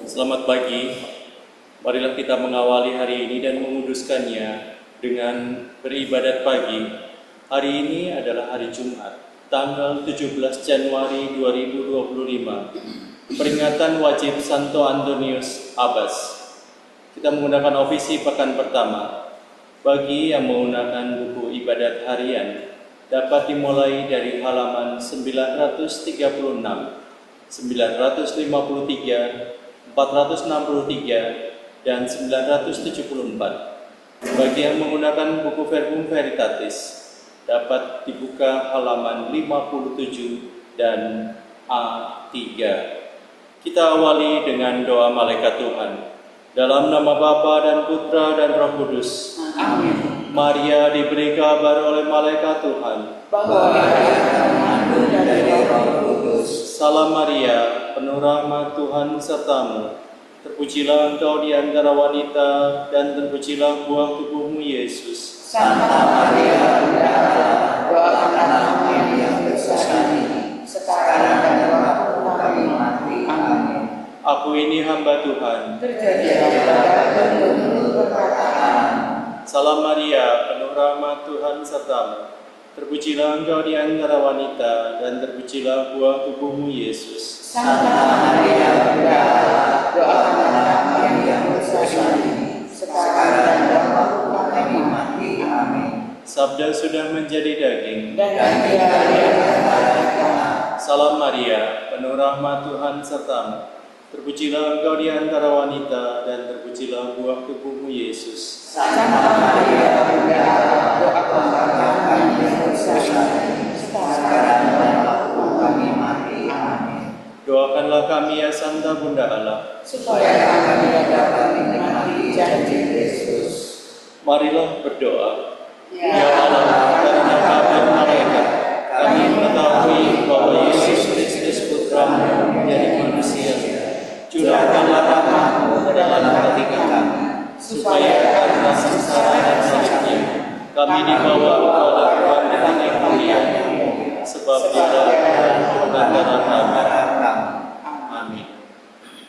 Selamat pagi, marilah kita mengawali hari ini dan menguduskannya dengan beribadat pagi. Hari ini adalah hari Jumat, tanggal 17 Januari 2025, peringatan wajib Santo Antonius Abbas. Kita menggunakan ofisi pekan pertama. Bagi yang menggunakan buku ibadat harian, dapat dimulai dari halaman 936, 953, 463 dan 974. Bagi yang menggunakan buku Verbum Veritatis, dapat dibuka halaman 57 dan A3. Kita awali dengan doa malaikat Tuhan. Dalam nama Bapa dan Putra dan Roh Kudus. Amin. Maria diberi kabar oleh malaikat Tuhan bahwa ia akan mengandung dari Roh Kudus. Salam Maria, penuh rahmat Tuhan sertamu. Terpujilah engkau di antara wanita, dan terpujilah buah tubuhmu Yesus. Santa Maria, Bunda Allah, doakanlah kami yang berdosa ini, sekarang dan waktu kami mati. Amin. Aku ini hamba Tuhan. Terjadilah padaku menurut perkataan. Salam Maria, penuh rahmat Tuhan sertamu. Terpujilah engkau di antara wanita, dan terpujilah buah tubuhmu Yesus. Santa Maria, Bunda Allah, doakanlah kami yang berdosa ini, sekarang dan waktu kami mati. Amin. Sabda sudah menjadi daging, Dan dia di antara kita. Salam Maria, penuh rahmat Tuhan sertamu. Terpujilah engkau di antara wanita, dan terpujilah buah tubuhmu Yesus. Santa Maria, Bunda Allah, doakanlah kami yang berdosa ini, sekarang dan waktu kami mati. Amin. Doakanlah kami ya Santa Bunda Allah, Supaya kami dapat menikmati janji Yesus. marilah berdoa. Ya Ya Allah, karena kabar malaikat, kami mengetahui bahwa Yesus Kristus Putramu menjadi manusia. Curahkanlah rahmat-Mu ke dalam hati kami, supaya karena sengsara dan salibnya, kami dibawa kepada kebangkitan yang mulia. Sebab Dia antara kami. Amin.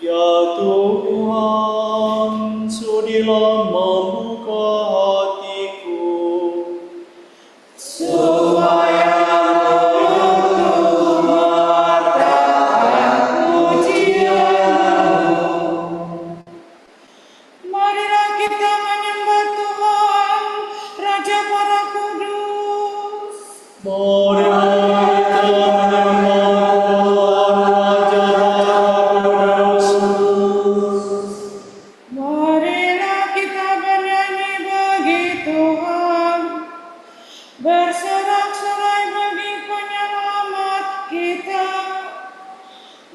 Ya Tuhan, sudilah membuka hatiku, supaya marilah kita menyembah Tuhan, Raja para kudus. marilah kita menyembah Tuhan, Raja Kudus. Marilah kita bernyanyi bagi Tuhan, bersorak-sorai bagi penyelamat kita,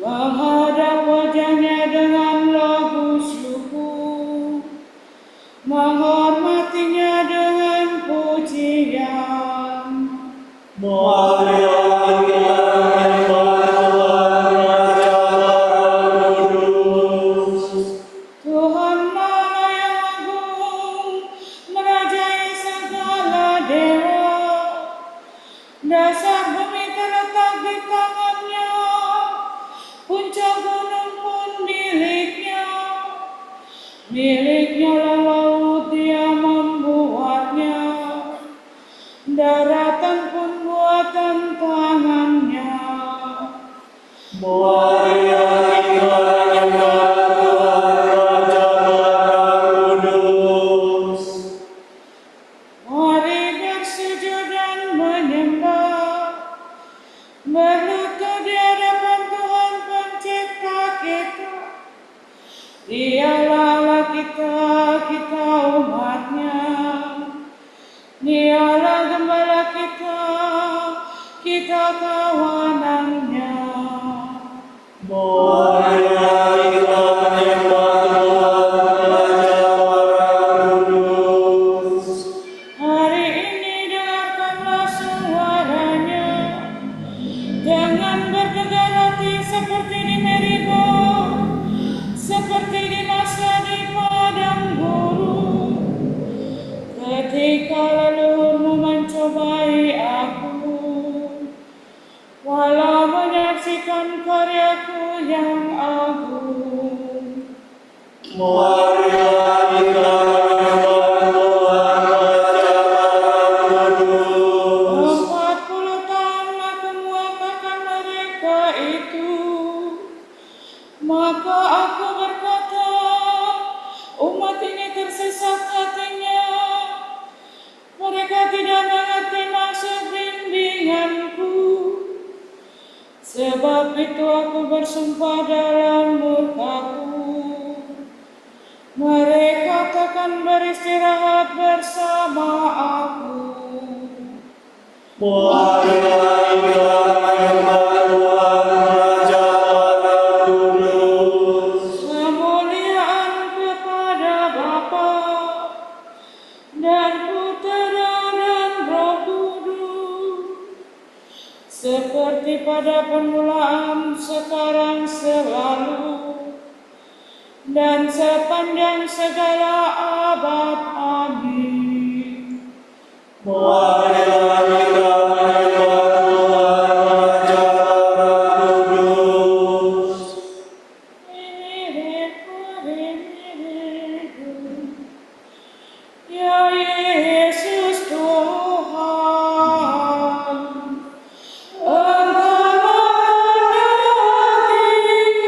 menghadap wajahnya dengan lagu syukur, menghormatinya dengan pujian. Marilah kita menyembah Tuhan, Raja Kudus. Tuhan Allah yang agung, merajai segala dewa. Dasar bumi terletak di tangannya, puncak gunung pun miliknya. Miliknya laut Dia membuatnya, daratan pun buatan tangannya. Marilah kita menyembah Tuhan, Raja Kudus. Mari bersujud dan menyembah, berlutut di hadapan Tuhan Pencipta kita. Dialah Allah kita, kita umat-Nya. Dialah gembala kita, kita kawanan-Nya. Marilah kita menyembah Tuhan, Raja para kudus. Hari ini dengarkanlah suaranya, jangan bergegar hati seperti di Meriba, seperti di masa di padang gurun, ketika leluhurmu mencobai aku, walau menyaksikan karyaku yang agung. Marilah kita menyembah Tuhan, Raja para kudus. 40 tahun aku muakakan mereka itu. Maka aku berkata, umat ini tersesat hatinya. Mereka tidak mengerti maksud bimbinganku. Sebab itu aku bersumpah dalam murkaku, mereka takkan beristirahat bersama aku. Marilah kita menyembah Tuhan, Raja para kudus. Kemuliaan kepada Bapa dan Putera dan Roh Kudus, seperti pada permulaan, sekarang, selalu, dan sepanjang segala abad. Amin. Marilah kita menyembah Tuhan, Raja para kudus. Ya Yesus Tuhan, Engkau menghendaki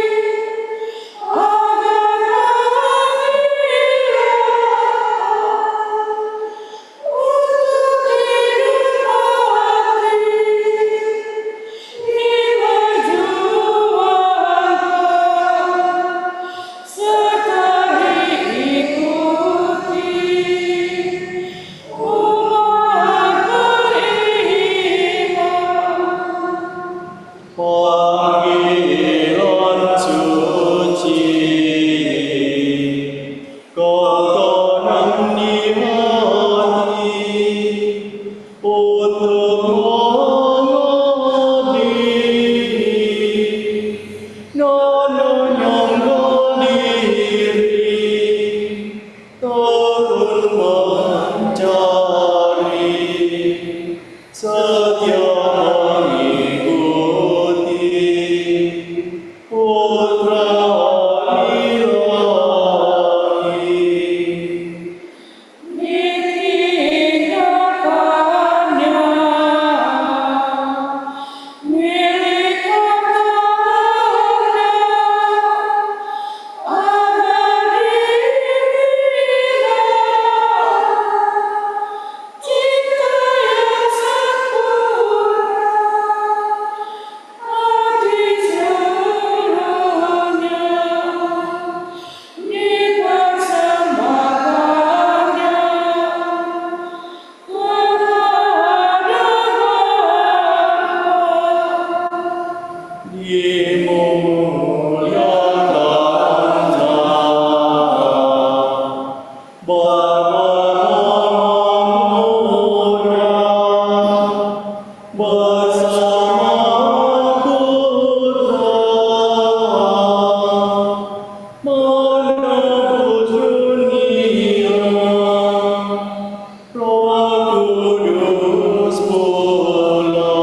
agar kami untuk hidup mati diperjuangkan serta diikuti umat beriman. Panggilan suci, kokonan di hati, untuk mengabdi, menyangga diri, turun mencari, setia mengikuti Putra Ilahi. Ditinggalkannya milik hartanya, agar dibina cinta yang sempurna, hati seluruhnya dipersembahkannya kepada Bapa. Dimuliakan bersama Putra menebus dunia, Roh Kudus pula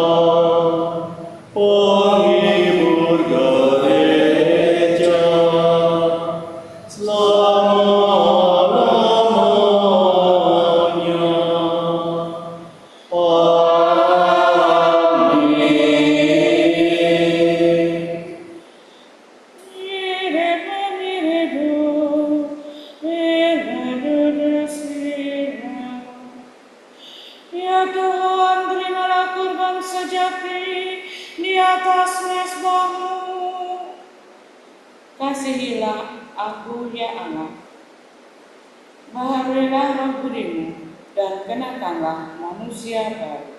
penghibur gereja selama-lamanya. Ya Tuhan, terimalah kurban sejati di atas mezbahmu. Kasihilah aku ya Allah, baharuilah roh budimu, dan kenakanlah manusia baru.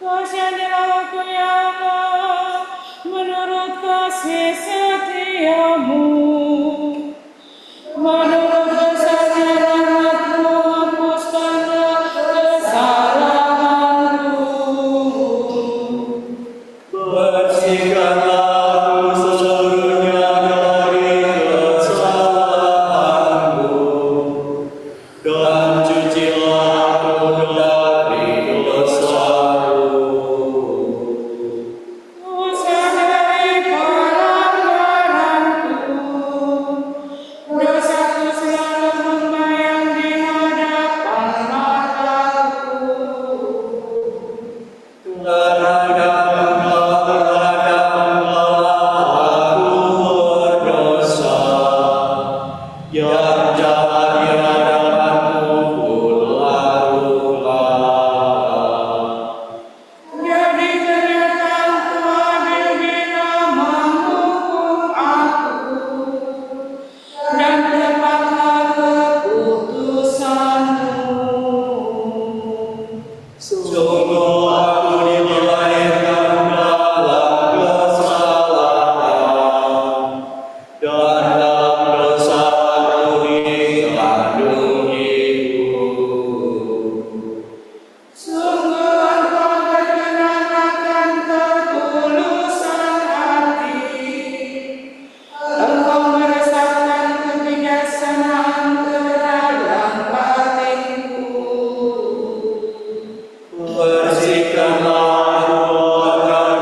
Kasihanilah aku ya Allah, menurut kasih setiamu, menurut besarnya rahmat-Mu, hapuskanlah kesalahanku. Bersihkanlah aku seluruhnya dari kesalahanku, dan cucilah aku dari dosaku. Dosa dari pelanggaranku, dosaku selalu membayang di hadapan mataku. Yang jahat di hadapanmu kularunglah. Jadi ternyata Engkau adil bila menghukum aku, dan tepatlah keputusan-Mu. Sungguh aku dilahirkan dalam kesalahan, dan dalam dosa aku dikandung ibu. Sungguh Engkau berkenan akan ketulusan hati, Engkau meresapkan kebijaksanaan ke dalam batinku. Bersihkanlah aku agar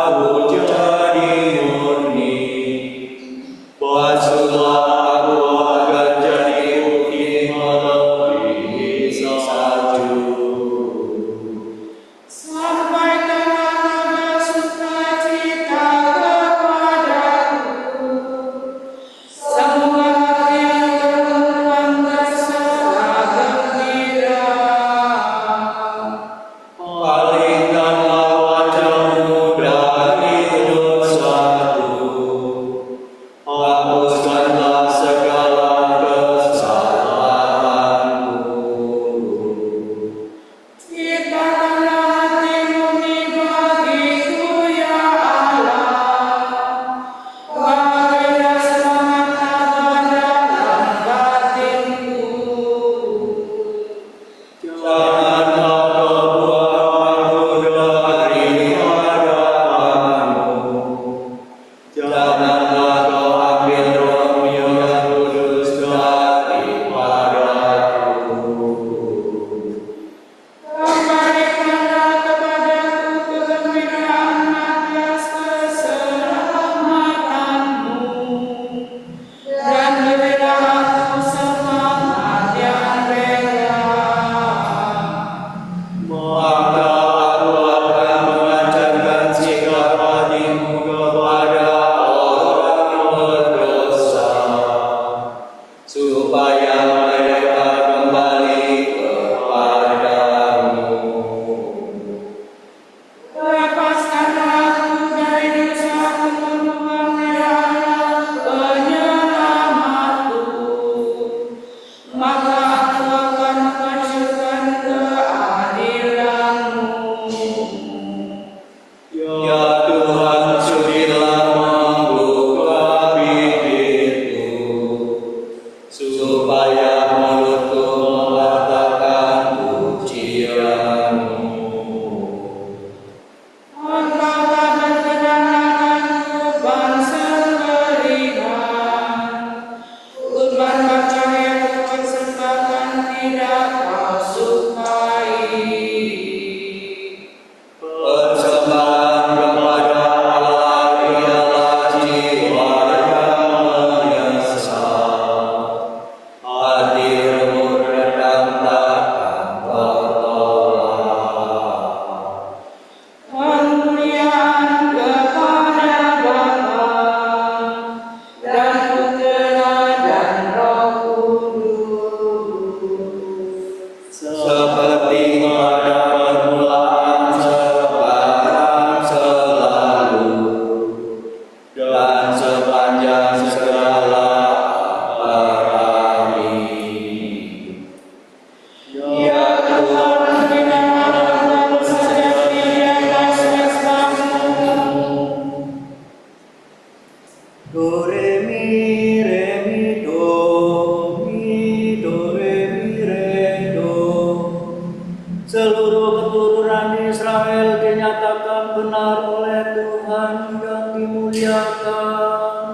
aku jadi murni. Basuhlah aku agar jadi putih melebihi salju. Sampaikanlah kabar sukacita kepadaku, semua hati yang terluka berserah gembira. Palingkanlah wajahmu dari dosaku, hapuskanlah segala kesalahanku. Ciptakanlah hati murni bagiku, ya Allah, berilah semangat tabah dalam batinku. Janganlah kau buang aku dari hadapanmu. Janganlah kau ambil roh-Mu yang kudus daripadaku. Kembalikanlah kepadaku kegembiraan atas keselamatan-Mu, dan berilah aku semangat yang rela. Maka aku akan mengajarkan sikap hatimu kepada orang berdosa, supaya mereka kembali kepadamu. Lepaskanlah aku dari dosaku, membuang ya Allah penyelamatku, maka aku akan mengajukan keadilan-Mu. Ya Tuhan, surilah membuka bibirku, supaya mulutku mengatakan pujian-Mu. Engkau tak berkenan akan kurban sembelihan, kurban bercahaya persembahkan tidak Kau sukai. Persembahan kepada Allah ialah jiwa yang menyesal, hati remuk redam takkan tertolak. Kemuliaan kepada Bapa dan Putera dan Roh Kudus, Seperti pada permulaan, sekarang, selalu, dan sepanjang segala abad. Amin. Ya Tuhan, bina baru saja di atas mesbah-Mu, Do re mi do re mi re do. Seluruh keturunan Israel dinyatakan benar oleh Tuhan yang dimuliakan.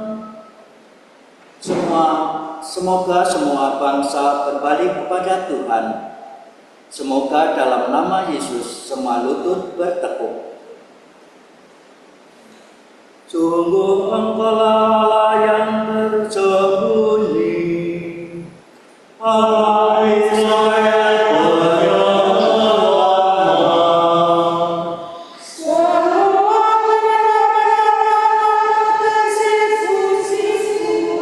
Semoga semua bangsa berbalik kepada Tuhan. Semoga dalam nama Yesus semua lutut bertekuk. Sungguh Engkaulah Allah yang tersembunyi, Allah Israel penyelamat. Semua benar-benar tersipu-sipu,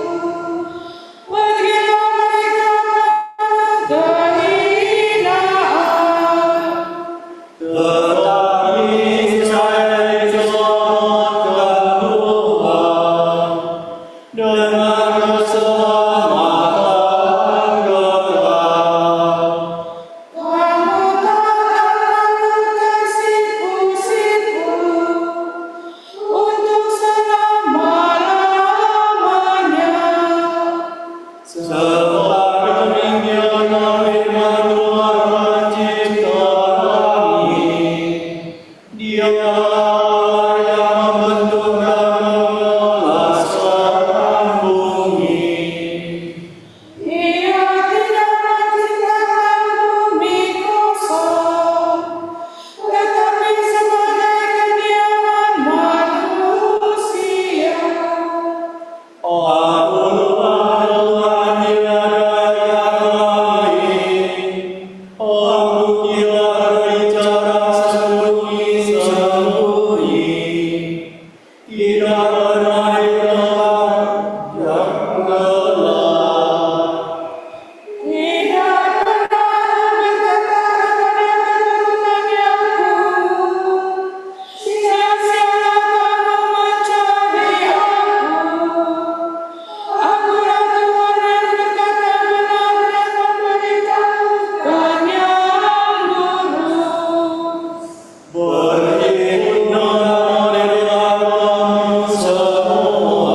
begitu mereka kehinaan. Tetapi Israel diselamatkan Tuhan dengan keselamatan kekal. Kamu takkan tersipu-sipu untuk selama-lamanya. Seperti demikian firman Tuhan mencipta langit, Dia yang membentuk dan mengelaskan bumi. Ia tidak menciptakan bumi kosong, tetapi sebagai kediaman manusia. Akulah Tuhan tiada yang lain. Aku tidak berbicara sembunyi-sembunyi. Tidak pernah di tempat yang gelap. Tidak pernah berkata kepada keturunan Yakub, sia-sialah kamu mencari aku. Akulah Tuhan yang berkata benar dan memberitahukan yang lurus. Berhimpunlah marilah kamu semua,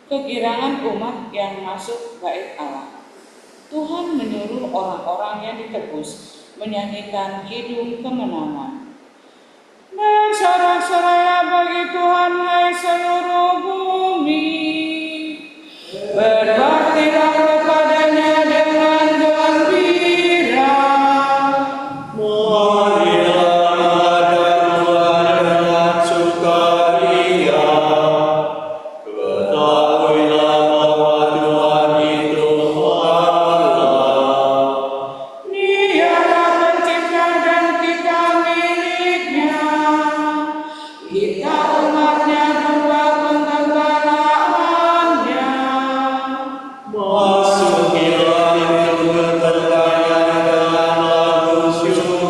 kegirangan umat yang masuk bait Allah. Tuhan menyuruh orang-orang yang ditebus menyanyikan kidung kemenangan. Bersorak-sorai bagi Tuhan hai seluruh bumi, berbaktilah kepadanya dengan gembira. Marilah menghadap Tuhan dengan sukaria. Ketahuilah bahwa Tuhan itu Allah. Dialah pencipta dan kita miliknya, kita umatnya domba penggembalaannya. Masukilah pintu bertanya dengan lagu syukur.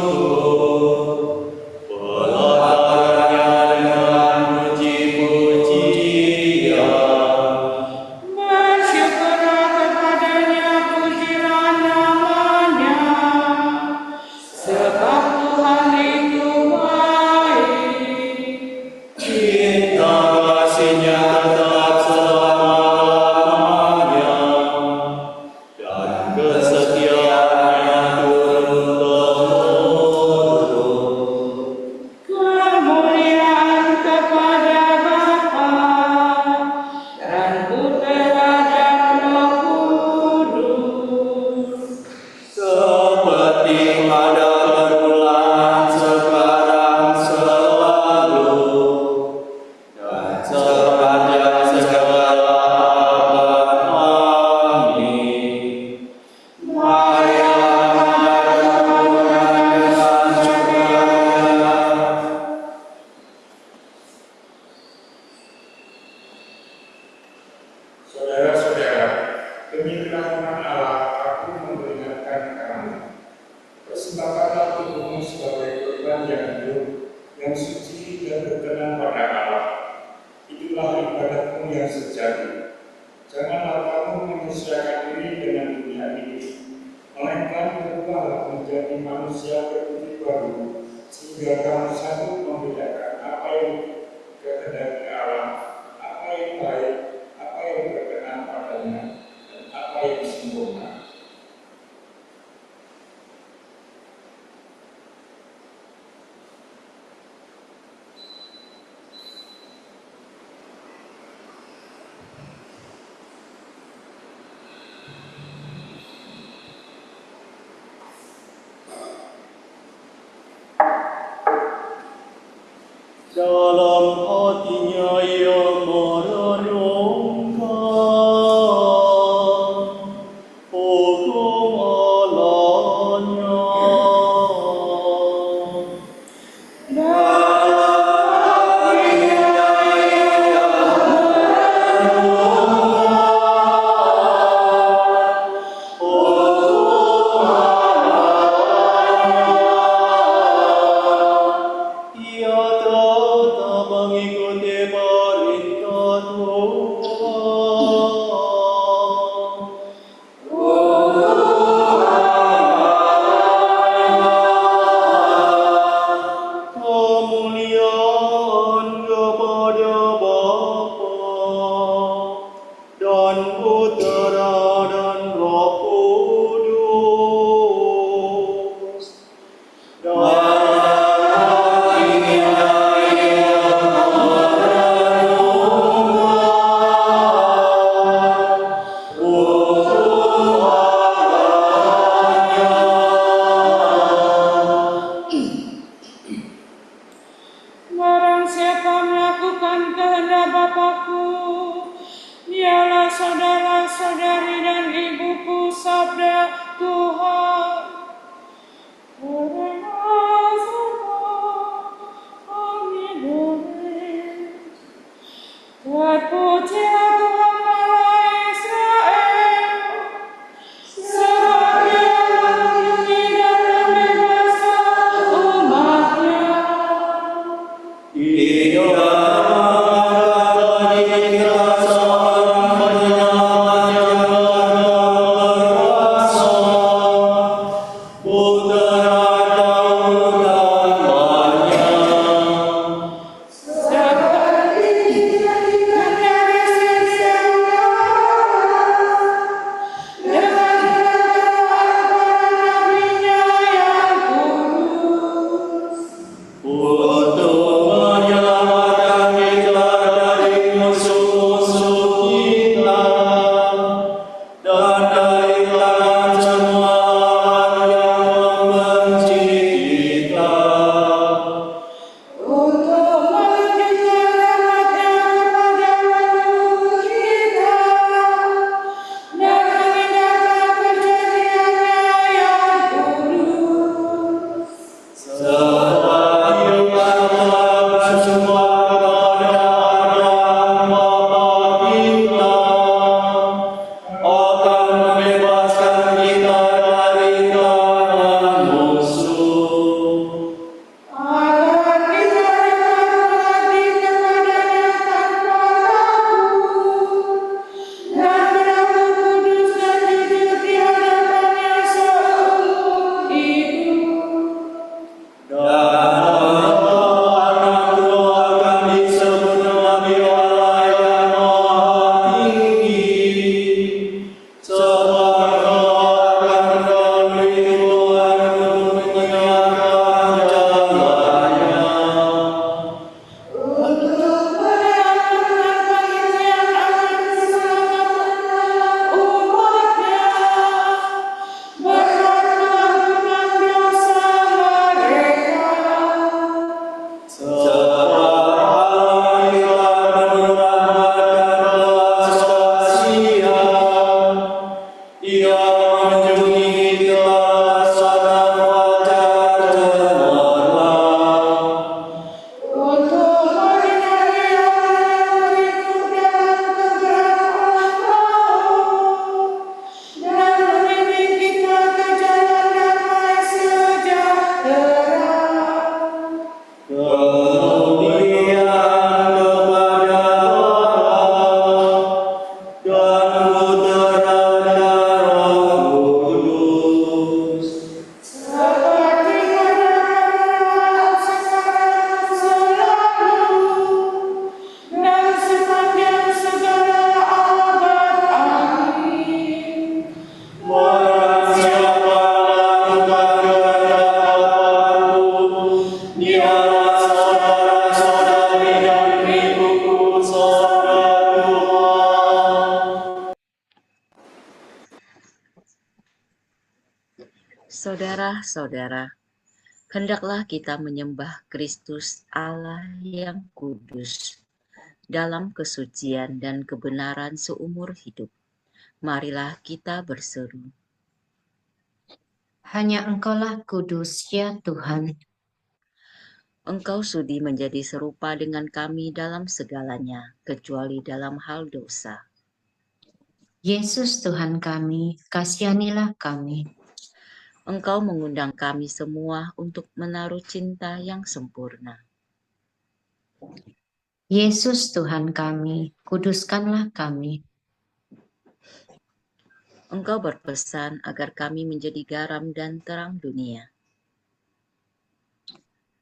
Pelatarannya dengan puji-pujian. Bersyukurlah kepadanya, pujilah namanya, sebab Tuhan itu baik. Cinta kasihnya tetap selama-lamanya, dan kesetiaannya turun-temurun. Kemuliaan kepada Bapa dan Putera dan Roh Kudus. Seperti pada permulaan, sekarang, selalu, dan sepanjang segala abad. Amin. Marilah menghadap Tuhan dengan sukaria. Saudara-saudara, demi kerahiman Allah, aku memperingatkan kamu. Persembahkanlah tubuhmu sebagai korban yang hidup, yang suci dan berkenan pada Allah. Itulah ibadatmu yang sejati. Janganlah kamu menyesuaikan diri dengan dunia ini, melainkan berubahlah menjadi manusia berbudi baru, sehingga kamu sanggup membedakan apa yang dikehendaki Allah, apa yang baik, apa yang berkenan padanya, dan apa yang sempurna. Dalam hatinya ia merenungkan hukum Allahnya. Ia tetap mengikuti perintah Tuhan. Kemuliaan kepada Bapa dan Putera dan Roh Kudus. Barang siapa melakukan kehendak Bapakku, dialah saudara-saudari dan ibuku, sabda Tuhan. Terpujilah Tuhan Allah Israel, sebab Dia melindungi dan membebaskan umat-Nya. Seperti Saudara-saudara, hendaklah kita menyembah Kristus Allah yang kudus dalam kesucian dan kebenaran seumur hidup. Marilah kita berseru. Hanya Engkaulah kudus, ya Tuhan. Engkau sudi menjadi serupa dengan kami dalam segalanya, kecuali dalam hal dosa. Yesus Tuhan kami, kasihanilah kami. Engkau mengundang kami semua untuk menaruh cinta yang sempurna. Yesus Tuhan kami, kuduskanlah kami. Engkau berpesan agar kami menjadi garam dan terang dunia.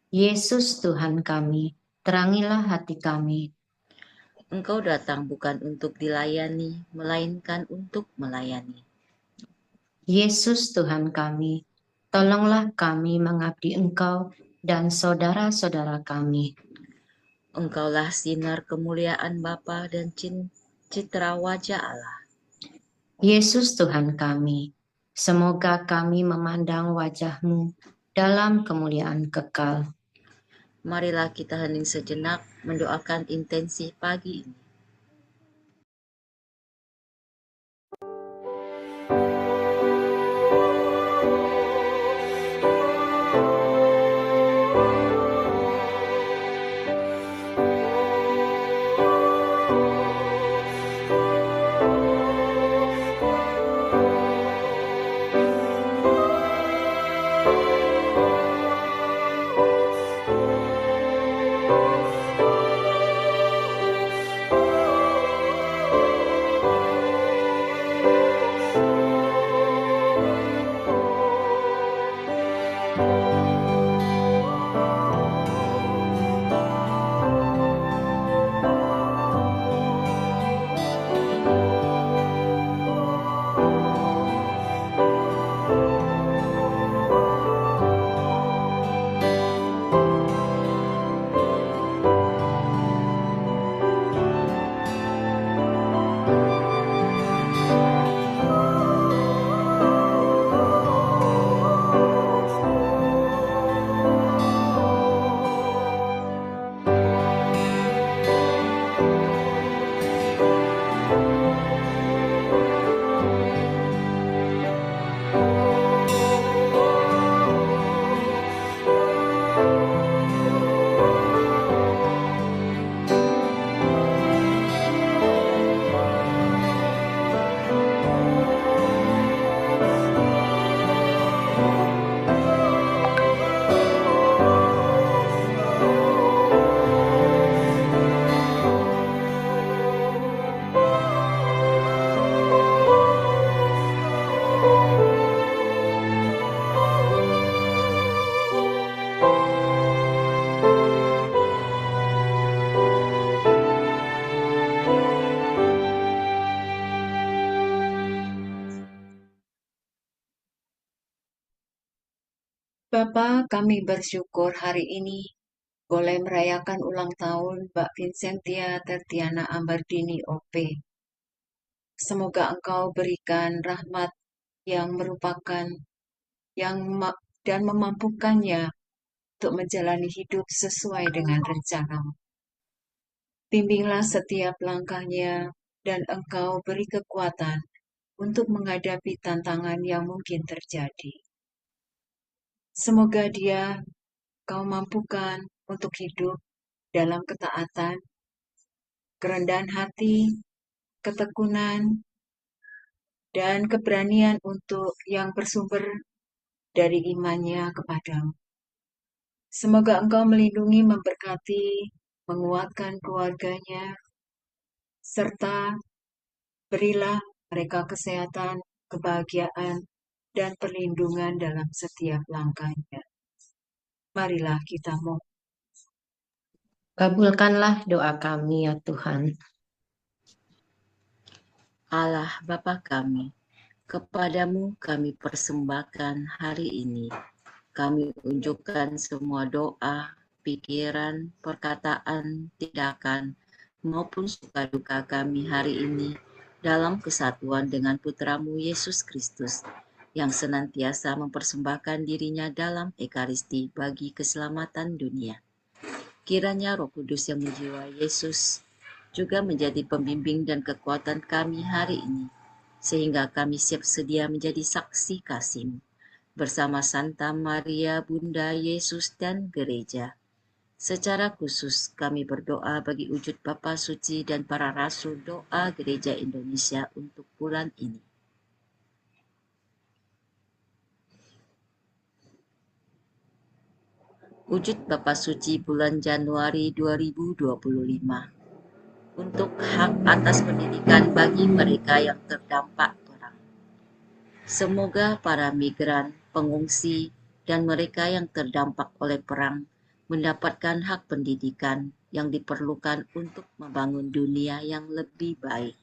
Yesus Tuhan kami, terangilah hati kami. Engkau datang bukan untuk dilayani, melainkan untuk melayani. Yesus Tuhan kami, tolonglah kami mengabdi Engkau dan saudara-saudara kami. Engkaulah sinar kemuliaan Bapa dan citra wajah Allah. Yesus Tuhan kami, semoga kami memandang wajah-Mu dalam kemuliaan kekal. Marilah kita hening sejenak mendoakan intensi pagi ini. Bapa, kami bersyukur hari ini boleh merayakan ulang tahun Mbak Vincentia Tertiana Ambardini OP. Semoga Engkau berikan rahmat yang merupakan dan memampukannya untuk menjalani hidup sesuai dengan rencana-Mu. Bimbinglah setiap langkahnya dan Engkau beri kekuatan untuk menghadapi tantangan yang mungkin terjadi. Semoga dia Kau mampukan untuk hidup dalam ketaatan, kerendahan hati, ketekunan, dan keberanian untuk yang bersumber dari imannya kepadamu. Semoga Engkau melindungi, memberkati, menguatkan keluarganya, serta berilah mereka kesehatan, kebahagiaan, dan perlindungan dalam setiap langkahnya. Marilah kita mohon. Kabulkanlah doa kami ya Tuhan. Allah Bapa kami, kepadamu kami persembahkan hari ini. Kami unjukkan semua doa, pikiran, perkataan, tindakan, maupun suka duka kami hari ini dalam kesatuan dengan Putramu Yesus Kristus, yang senantiasa mempersembahkan dirinya dalam Ekaristi bagi keselamatan dunia. Kiranya Roh Kudus yang menjiwai Yesus juga menjadi pembimbing dan kekuatan kami hari ini, sehingga kami siap sedia menjadi saksi kasih-Mu bersama Santa Maria Bunda Yesus dan Gereja. Secara khusus kami berdoa bagi wujud Bapa Suci dan para rasul doa Gereja Indonesia untuk bulan ini. Wujud Bapa Suci bulan Januari 2025 untuk hak atas pendidikan bagi mereka yang terdampak perang. Semoga para migran, pengungsi, dan mereka yang terdampak oleh perang mendapatkan hak pendidikan yang diperlukan untuk membangun dunia yang lebih baik.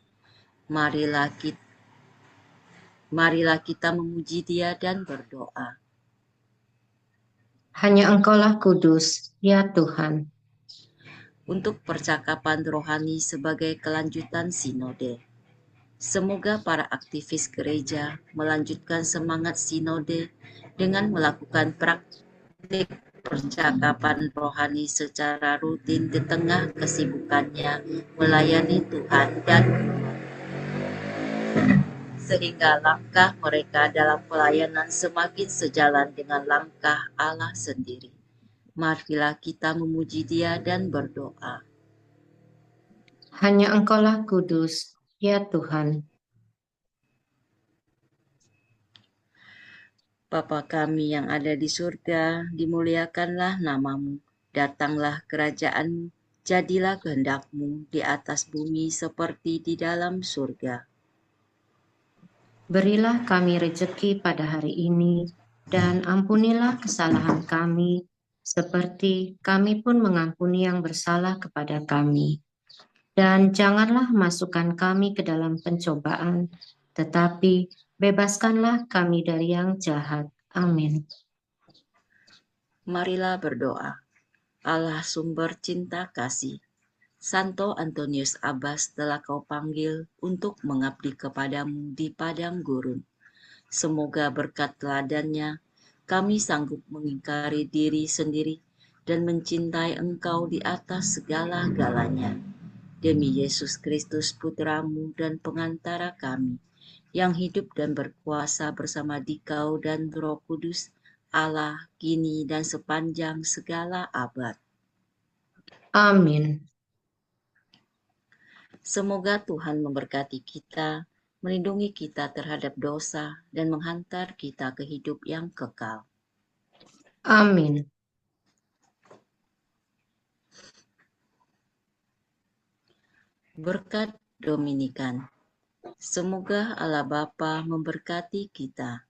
Marilah kita memuji Dia dan berdoa. Hanya Engkaulah kudus, ya Tuhan. Untuk percakapan rohani sebagai kelanjutan sinode. Semoga para aktivis gereja melanjutkan semangat sinode dengan melakukan praktik percakapan rohani secara rutin di tengah kesibukannya melayani Tuhan dan umat. Sehingga langkah mereka dalam pelayanan semakin sejalan dengan langkah Allah sendiri. Marilah kita memuji Dia dan berdoa. Hanya Engkaulah kudus, ya Tuhan. Bapa kami yang ada di surga, dimuliakanlah nama-Mu, datanglah kerajaan-Mu, jadilah kehendak-Mu di atas bumi seperti di dalam surga. Berilah kami rejeki pada hari ini, dan ampunilah kesalahan kami, seperti kami pun mengampuni yang bersalah kepada kami. Dan janganlah masukkan kami ke dalam pencobaan, tetapi bebaskanlah kami dari yang jahat. Amin. Marilah berdoa. Allah sumber cinta kasih, Santo Antonius Abbas telah Kau panggil untuk mengabdi kepadamu di padang gurun. Semoga berkat teladannya, kami sanggup mengingkari diri sendiri dan mencintai Engkau di atas segala-galanya. Demi Yesus Kristus Putra-Mu dan pengantara kami, yang hidup dan berkuasa bersama Dikau dan Roh Kudus, Allah, kini dan sepanjang segala abad. Amin. Semoga Tuhan memberkati kita, melindungi kita terhadap dosa, dan menghantar kita ke hidup yang kekal. Amin. Berkat Dominikan. Semoga Allah Bapa memberkati kita.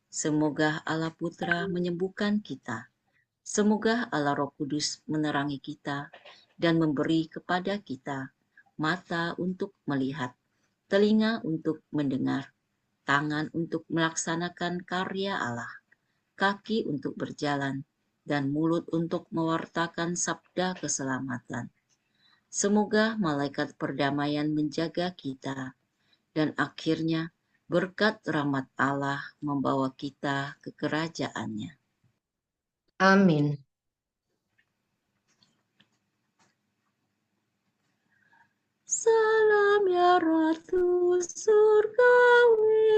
Semoga Allah Putra menyembuhkan kita. Semoga Allah Roh Kudus menerangi kita dan memberi kepada kita mata untuk melihat, telinga untuk mendengar, tangan untuk melaksanakan karya Allah, kaki untuk berjalan, dan mulut untuk mewartakan sabda keselamatan. Semoga malaikat perdamaian menjaga kita, dan akhirnya berkat rahmat Allah membawa kita ke kerajaannya. Amin. Salam ya Ratu Surgawi,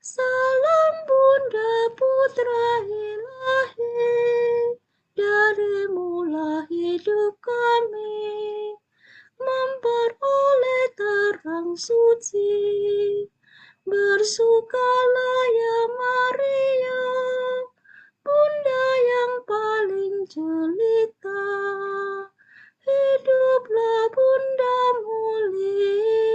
salam Bunda Putra Ilahi, darimulah hidup kami, memperoleh terang suci. Bersukalah ya Maria, Bunda yang paling jelita. Hiduplah Bunda mulia.